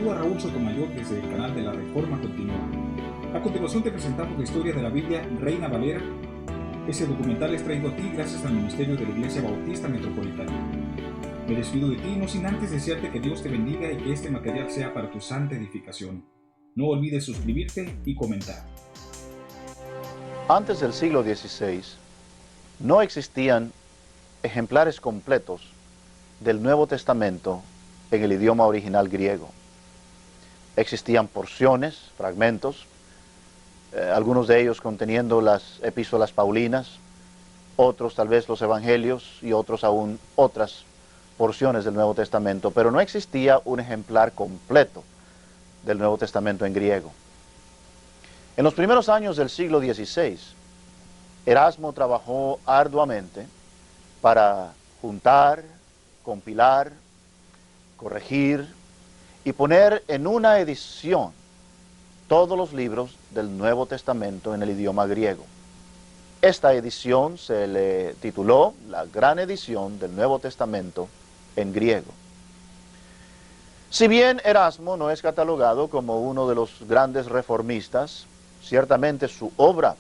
saluda Raúl Sotomayor desde el canal de la Reforma Continua. A continuación te presentamos la historia de la Biblia Reina Valera. Ese documental es traído a ti gracias al Ministerio de la Iglesia Bautista Metropolitana. Me despido de ti no sin antes desearte que Dios te bendiga y que este material sea para tu santa edificación. No olvides suscribirte y comentar. Antes del siglo XVI, no existían ejemplares completos del Nuevo Testamento en el idioma original griego. Existían porciones, fragmentos, algunos de ellos conteniendo las epístolas paulinas, otros tal vez los evangelios y otros aún otras porciones del Nuevo Testamento, pero no existía un ejemplar completo del Nuevo Testamento en griego. En los primeros años del siglo XVI, Erasmo trabajó arduamente para juntar, compilar, corregir y poner en una edición todos los libros del Nuevo Testamento en el idioma griego. Esta edición se le tituló la Gran Edición del Nuevo Testamento en griego. Si bien Erasmo no es catalogado como uno de los grandes reformistas, ciertamente su obra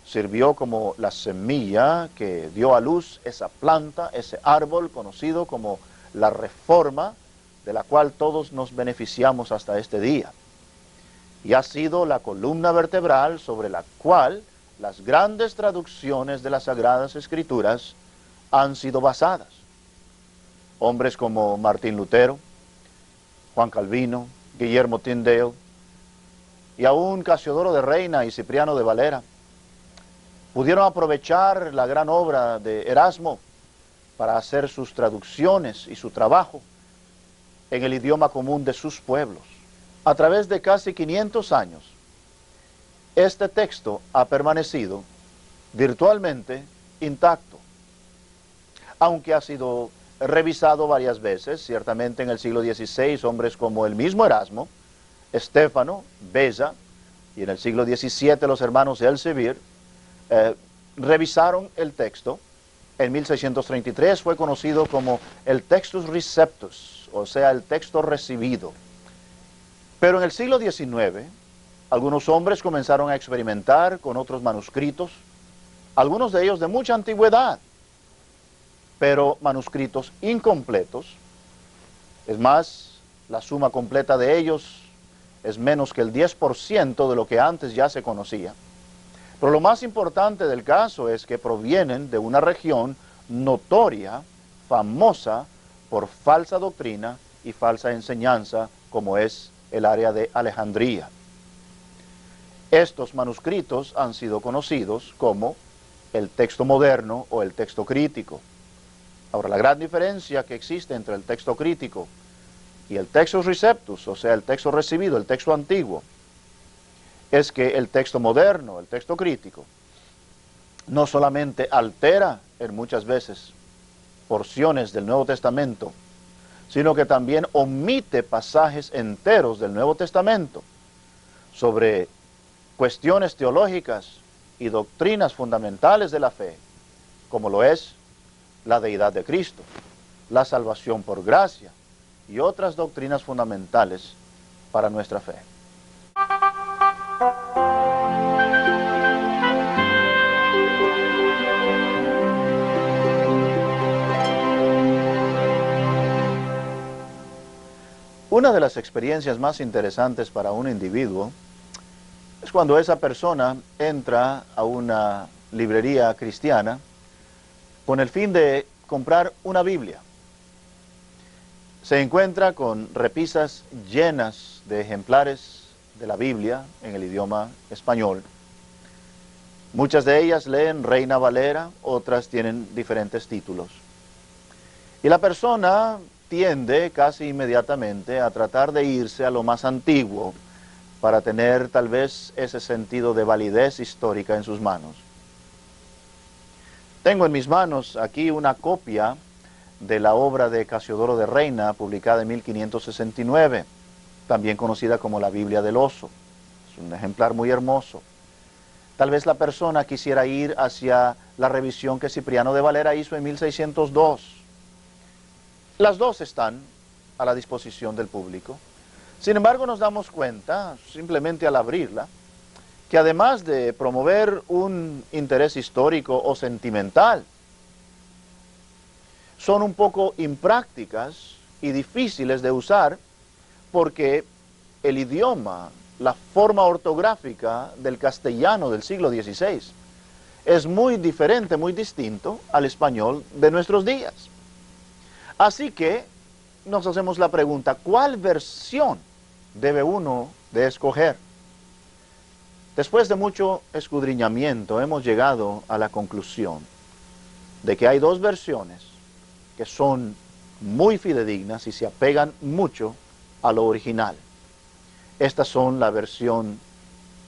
sirvió como la semilla que dio a luz esa planta, ese árbol conocido como la Reforma, de la cual todos nos beneficiamos hasta este día. Y ha sido la columna vertebral sobre la cual las grandes traducciones de las Sagradas Escrituras han sido basadas. Hombres como Martín Lutero, Juan Calvino, Guillermo Tyndale, y aún Casiodoro de Reina y Cipriano de Valera, pudieron aprovechar la gran obra de Erasmo para hacer sus traducciones y su trabajo en el idioma común de sus pueblos. A través de casi 500 años, este texto ha permanecido virtualmente intacto, aunque ha sido revisado varias veces. Ciertamente en el siglo XVI, hombres como el mismo Erasmo, Estéfano, Beza, y en el siglo XVII los hermanos Elsevier, revisaron el texto. En 1633 fue conocido como el Textus Receptus, o sea, el texto recibido. Pero en el siglo XIX, algunos hombres comenzaron a experimentar con otros manuscritos, algunos de ellos de mucha antigüedad, pero manuscritos incompletos. Es más, la suma completa de ellos es menos que el 10% de lo que antes ya se conocía. Pero lo más importante del caso es que provienen de una región notoria, famosa por falsa doctrina y falsa enseñanza, como es el área de Alejandría. Estos manuscritos han sido conocidos como el texto moderno o el texto crítico. Ahora, la gran diferencia que existe entre el texto crítico y el Textus Receptus, o sea, el texto recibido, el texto antiguo, es que el texto moderno, el texto crítico, no solamente altera en muchas veces porciones del Nuevo Testamento, sino que también omite pasajes enteros del Nuevo Testamento sobre cuestiones teológicas y doctrinas fundamentales de la fe, como lo es la deidad de Cristo, la salvación por gracia y otras doctrinas fundamentales para nuestra fe. Una de las experiencias más interesantes para un individuo es cuando esa persona entra a una librería cristiana con el fin de comprar una Biblia. Se encuentra con repisas llenas de ejemplares de la Biblia en el idioma español. Muchas de ellas leen Reina Valera, otras tienen diferentes títulos. Y la persona tiende casi inmediatamente a tratar de irse a lo más antiguo para tener tal vez ese sentido de validez histórica en sus manos. Tengo en mis manos aquí una copia de la obra de Casiodoro de Reina, publicada en 1569, también conocida como la Biblia del Oso. Es un ejemplar muy hermoso. Tal vez la persona quisiera ir hacia la revisión que Cipriano de Valera hizo en 1602. Las dos están a la disposición del público. Sin embargo, nos damos cuenta, simplemente al abrirla, que además de promover un interés histórico o sentimental, son un poco imprácticas y difíciles de usar porque el idioma, la forma ortográfica del castellano del siglo XVI es muy diferente, muy distinto al español de nuestros días. Así que nos hacemos la pregunta, ¿cuál versión debe uno de escoger? Después de mucho escudriñamiento hemos llegado a la conclusión de que hay dos versiones que son muy fidedignas y se apegan mucho a lo original. Estas son la versión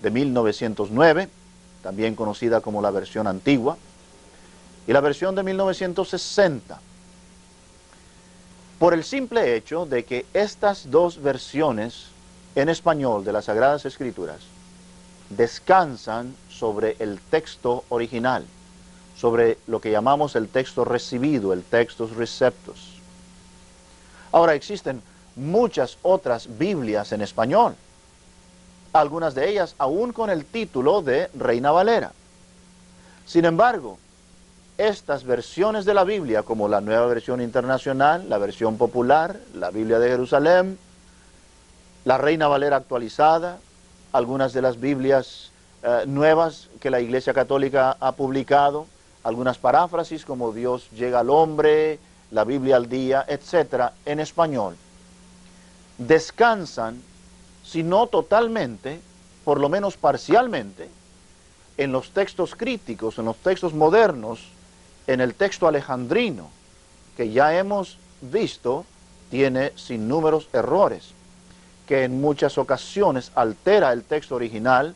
de 1909, también conocida como la versión antigua, y la versión de 1960. Por el simple hecho de que estas dos versiones en español de las Sagradas Escrituras descansan sobre el texto original, sobre lo que llamamos el texto recibido, el textus receptus. Ahora, existen muchas otras Biblias en español, algunas de ellas aún con el título de Reina Valera. Sin embargo, estas versiones de la Biblia, como la Nueva Versión Internacional, la versión popular, la Biblia de Jerusalén, la Reina Valera actualizada, algunas de las Biblias nuevas que la Iglesia Católica ha publicado, algunas paráfrasis como Dios llega al hombre, la Biblia al día, etcétera, en español, descansan, si no totalmente, por lo menos parcialmente, en los textos críticos, en los textos modernos, en el texto alejandrino, que ya hemos visto, tiene sinnúmeros errores, que en muchas ocasiones altera el texto original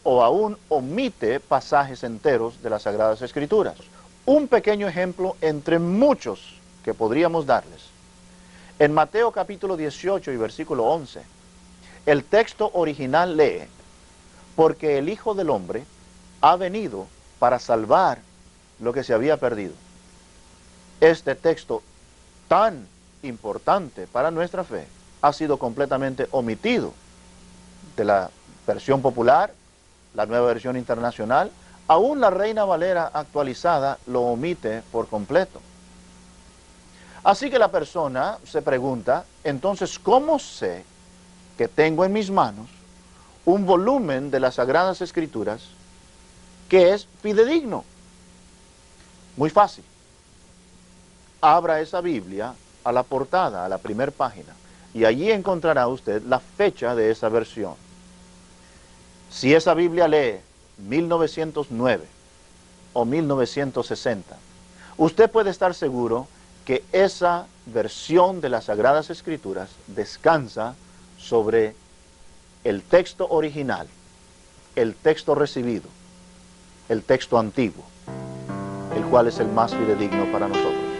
o aún omite pasajes enteros de las Sagradas Escrituras. Un pequeño ejemplo entre muchos que podríamos darles. En Mateo capítulo 18 y versículo 11, el texto original lee, porque el Hijo del Hombre ha venido para salvar lo que se había perdido. Este texto tan importante para nuestra fe ha sido completamente omitido de la versión popular, la Nueva Versión Internacional, aún la Reina Valera actualizada lo omite por completo. Así que la persona se pregunta, entonces, ¿cómo sé que tengo en mis manos un volumen de las Sagradas Escrituras que es fidedigno? Muy fácil. Abra esa Biblia a la portada, a la primera página, y allí encontrará usted la fecha de esa versión. Si esa Biblia lee 1909 o 1960, usted puede estar seguro que esa versión de las Sagradas Escrituras descansa sobre el texto original, el texto recibido, el texto antiguo, el cual es el más fidedigno para nosotros.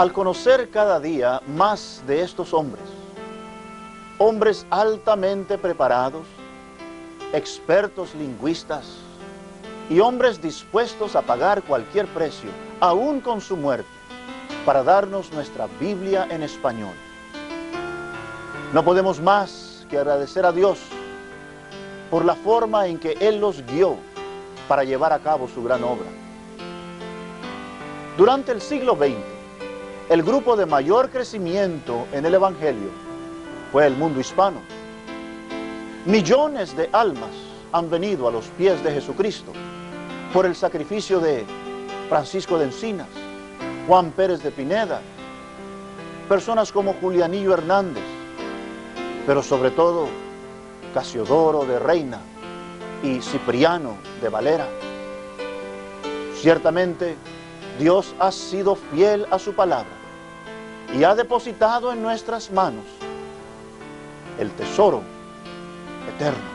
Al conocer cada día más de estos hombres, hombres altamente preparados, expertos lingüistas y hombres dispuestos a pagar cualquier precio, aún con su muerte, para darnos nuestra Biblia en español, no podemos más que agradecer a Dios por la forma en que Él los guió para llevar a cabo su gran obra. Durante el siglo XX, el grupo de mayor crecimiento en el Evangelio fue el mundo hispano. Millones de almas han venido a los pies de Jesucristo por el sacrificio de Francisco de Encinas, Juan Pérez de Pineda, personas como Julianillo Hernández, pero sobre todo Casiodoro de Reina y Cipriano de Valera. Ciertamente, Dios ha sido fiel a su palabra y ha depositado en nuestras manos el tesoro eterno.